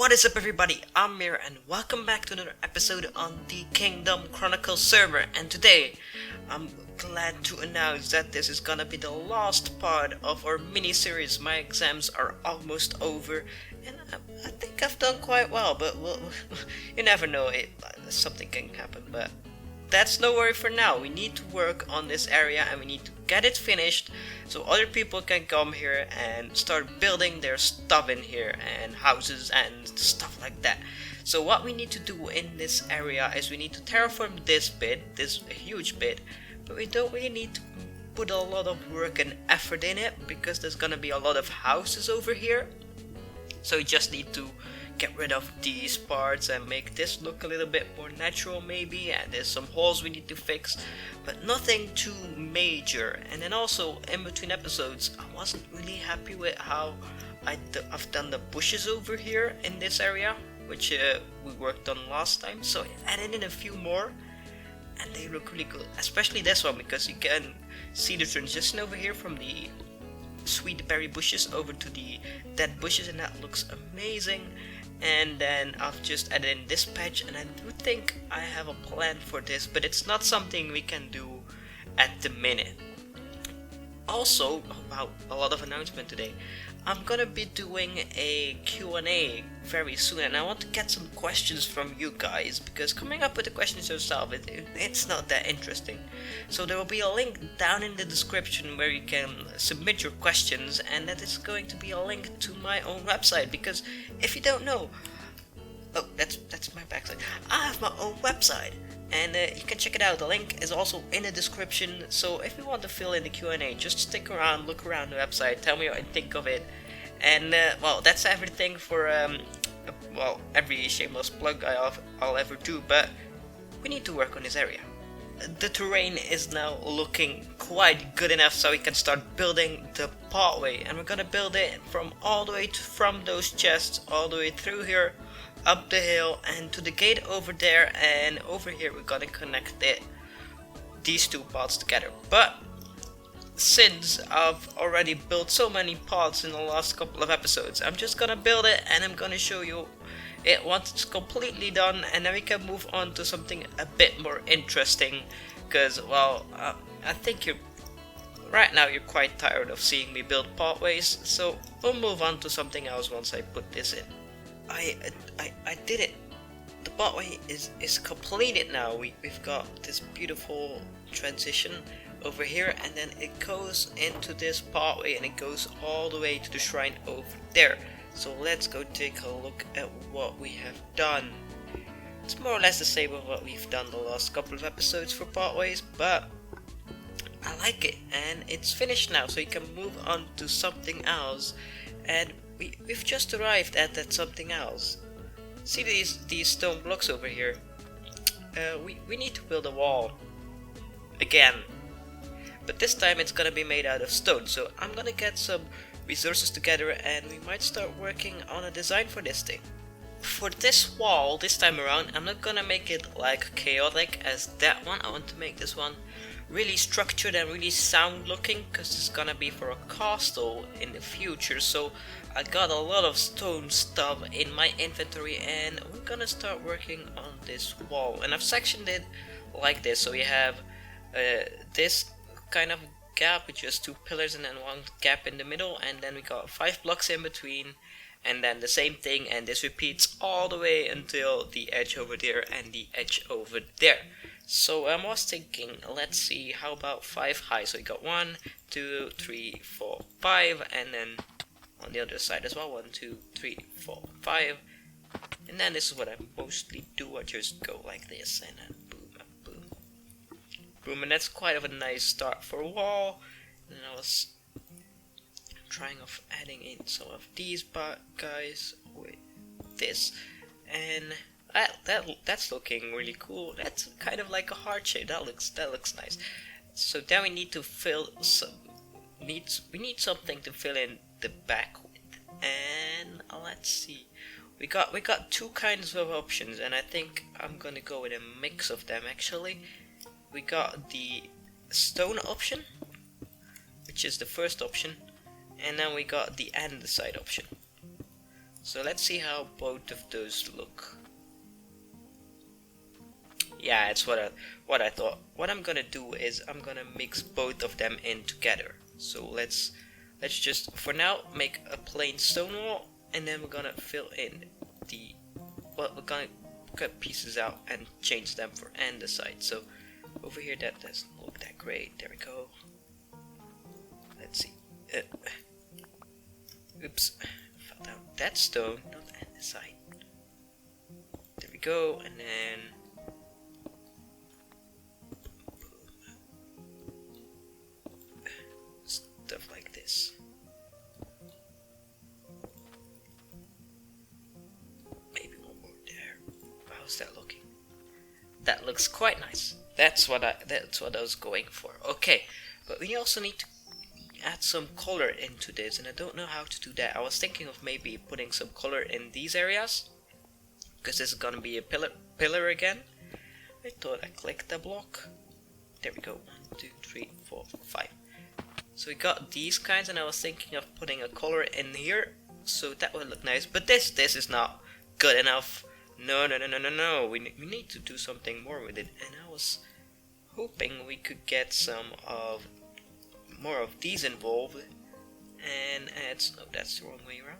What is up everybody, I'm Mear and welcome back to another episode on the Kingdom Chronicles server. And today, I'm glad to announce that this is gonna be the last part of our mini-series. My exams are almost over and I think I've done quite well, but you never know, something can happen. But that's no worry for now. We need to work on this area and we need to get it finished so other people can come here and start building their stuff in here and houses and stuff like that. So what we need to do in this area is we need to terraform this bit, this huge bit, but we don't really need to put a lot of work and effort in it because there's gonna be a lot of houses over here. So we just need to get rid of these parts and make this look a little bit more natural maybe, and there's some holes we need to fix, but nothing too major. And then also in between episodes I wasn't really happy with how I've done the bushes over here in this area, which we worked on last time, so I added in a few more and they look really good, especially this one because you can see the transition over here from the sweet berry bushes over to the dead bushes, and that looks amazing. And then I've just added in this patch, and I do think I have a plan for this, but it's not something we can do at the minute. Also, about a lot of announcement today, I'm gonna be doing a Q&A very soon, and I want to get some questions from you guys, because coming up with the questions yourself, it's not that interesting. So there will be a link down in the description where you can submit your questions, and that is going to be a link to my own website, because if you don't know, oh, that's my backside. I have my own website, and you can check it out. The link is also in the description. So if you want to fill in the Q&A, just stick around, look around the website, tell me what you think of it. And well, that's everything for well, every shameless plug I'll ever do. But we need to work on this area. The terrain is now looking quite good enough so we can start building the pathway, and we're gonna build it from all the way from those chests all the way through here, up the hill and to the gate over there, and over here we're gonna connect these two paths together. But since I've already built so many paths in the last couple of episodes, I'm just gonna build it and I'm gonna show you it once it's completely done, and then we can move on to something a bit more interesting, because well, I think right now you're quite tired of seeing me build pathways, so we'll move on to something else once I put this in. I did it. The pathway is completed now. We've got this beautiful transition over here, and then it goes into this pathway and it goes all the way to the shrine over there. So let's go take a look at what we have done. It's more or less the same as what we've done the last couple of episodes for pathways, but I like it and it's finished now, so you can move on to something else. And we've just arrived at that something else. See these stone blocks over here? We need to build a wall again, but this time it's gonna be made out of stone. So I'm gonna get some resources together and we might start working on a design for this thing. For this wall this time around, I'm not gonna make it like chaotic as that one. I want to make this one really structured and really sound looking, because it's gonna be for a castle in the future. So I got a lot of stone stuff in my inventory and we're gonna start working on this wall, and I've sectioned it like this. So we have this kind of gap with just two pillars and then one gap in the middle, and then we got 5 blocks in between, and then the same thing, and this repeats all the way until the edge over there and the edge over there. So I was thinking, let's see, how about 5 high? So we got 1, 2, 3, 4, 5, and then on the other side as well, 1, 2, 3, 4, 5. And then this is what I mostly do. I just go like this and then boom, boom, boom, and that's quite of a nice start for a wall. And then I was trying of adding in some of these guys with this, and that's looking really cool. That's kind of like a heart shape. That looks nice. So then we need to fill some. We need something to fill in the back with, and let's see. We got two kinds of options, and I think I'm gonna go with a mix of them actually. We got the stone option, which is the first option, and then we got the andesite option. So let's see how both of those look. Yeah, it's what I thought. What I'm gonna do is I'm gonna mix both of them in together. So let's just for now make a plain stone wall, and then we're gonna fill in the we're gonna cut pieces out and change them for andesite. So over here that doesn't look that great. There we go. Let's see. Oops, I fell down. That's stone, not andesite. There we go, and then stuff like this. Maybe one more there. How's that looking? That looks quite nice. That's what I was going for. Okay, but we also need to add some color into this, and I don't know how to do that. I was thinking of maybe putting some color in these areas, because this is gonna be a pillar again. I thought I clicked the block. There we go. 1, 2, 3, 4, 5. So we got these kinds, and I was thinking of putting a color in here, so that would look nice. But this is not good enough. No. We need to do something more with it, and I was hoping we could get some of more of these involved and add. Oh, that's the wrong way around.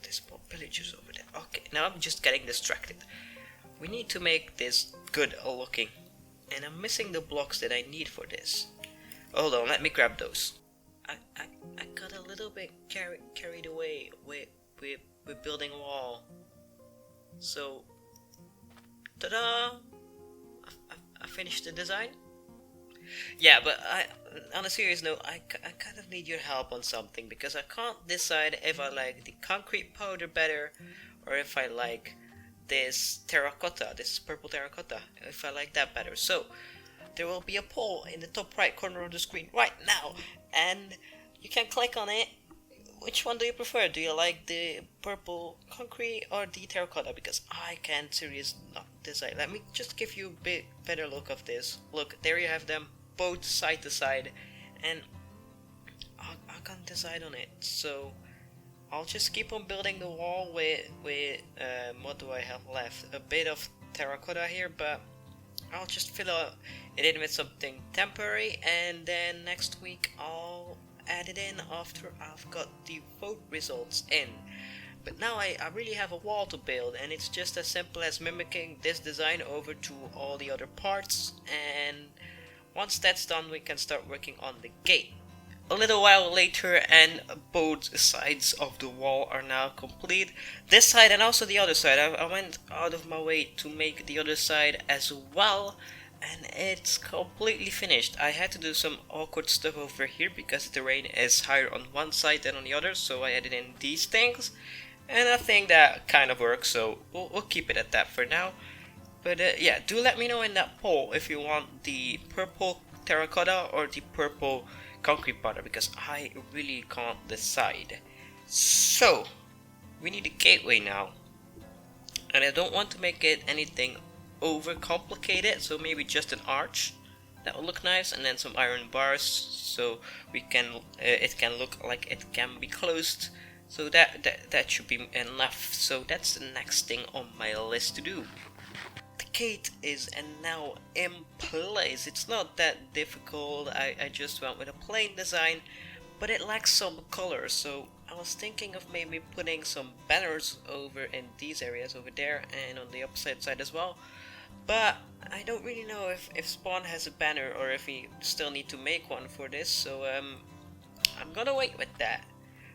There's more villagers over there. Okay, now I'm just getting distracted. We need to make this good looking, and I'm missing the blocks that I need for this. Hold on, let me grab those. I got a little bit carried away with building a wall. So, ta-da! I finished the design. Yeah, but on a serious note, I kind of need your help on something, because I can't decide if I like the concrete powder better or if I like this terracotta, this purple terracotta, if I like that better. So there will be a poll in the top right corner of the screen right now, and you can click on it. Which one do you prefer? Do you like the purple concrete or the terracotta? Because I can't seriously not decide. Let me just give you a bit better look of this. Look, there you have them both side to side, and I can't decide on it. So I'll just keep on building the wall with what do I have left? A bit of terracotta here, but I'll just fill it in with something temporary, and then next week I'll add it in after I've got the vote results in. But now I really have a wall to build, and it's just as simple as mimicking this design over to all the other parts, and once that's done we can start working on the gate. A little while later, and both sides of the wall are now complete. This side and also the other side. I went out of my way to make the other side as well, and it's completely finished. I had to do some awkward stuff over here because the terrain is higher on one side than on the other, so I added in these things, and I think that kind of works, so we'll keep it at that for now. But yeah, do let me know in that poll if you want the purple terracotta or the purple concrete powder, because I really can't decide. So we need a gateway now, and I don't want to make it anything over complicated, so maybe just an arch. That will look nice, and then some iron bars so we can it can look like it can be closed. So that should be enough. So that's the next thing on my list to do. The gate is now in place. It's not that difficult. I just went with a plain design, but it lacks some color, so I was thinking of maybe putting some banners over in these areas over there and on the opposite side as well. But I don't really know if Spawn has a banner or if we still need to make one for this, so I'm gonna wait with that.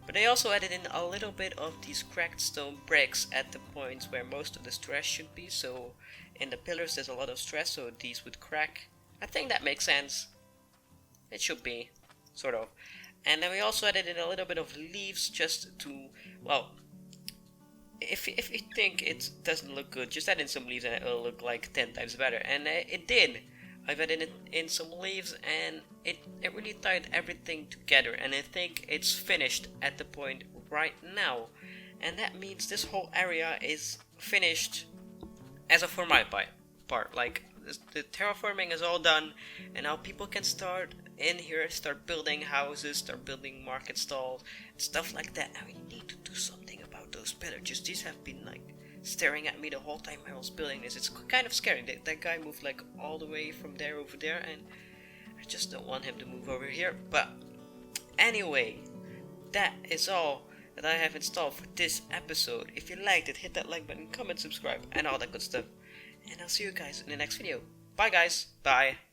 But I also added in a little bit of these cracked stone bricks at the points where most of the stress should be, so in the pillars there's a lot of stress, so these would crack. I think that makes sense. It should be, sort of. And then we also added in a little bit of leaves just to, well, if you think it doesn't look good, just add in some leaves and it'll look like 10 times better. And it did. I've added in some leaves, and it really tied everything together, and I think it's finished at the point right now. And that means this whole area is finished as of for my part. Like, the terraforming is all done, and now people can start in here, start building houses, start building market stalls, stuff like that. And we need to do something about those pillagers. These have been like staring at me the whole time I was building this. It's kind of scary. That guy moved like all the way from there over there, and I just don't want him to move over here. But anyway, that is all that I have installed for this episode. If you liked it, hit that like button, comment, subscribe, and all that good stuff. And I'll see you guys in the next video. Bye guys. Bye.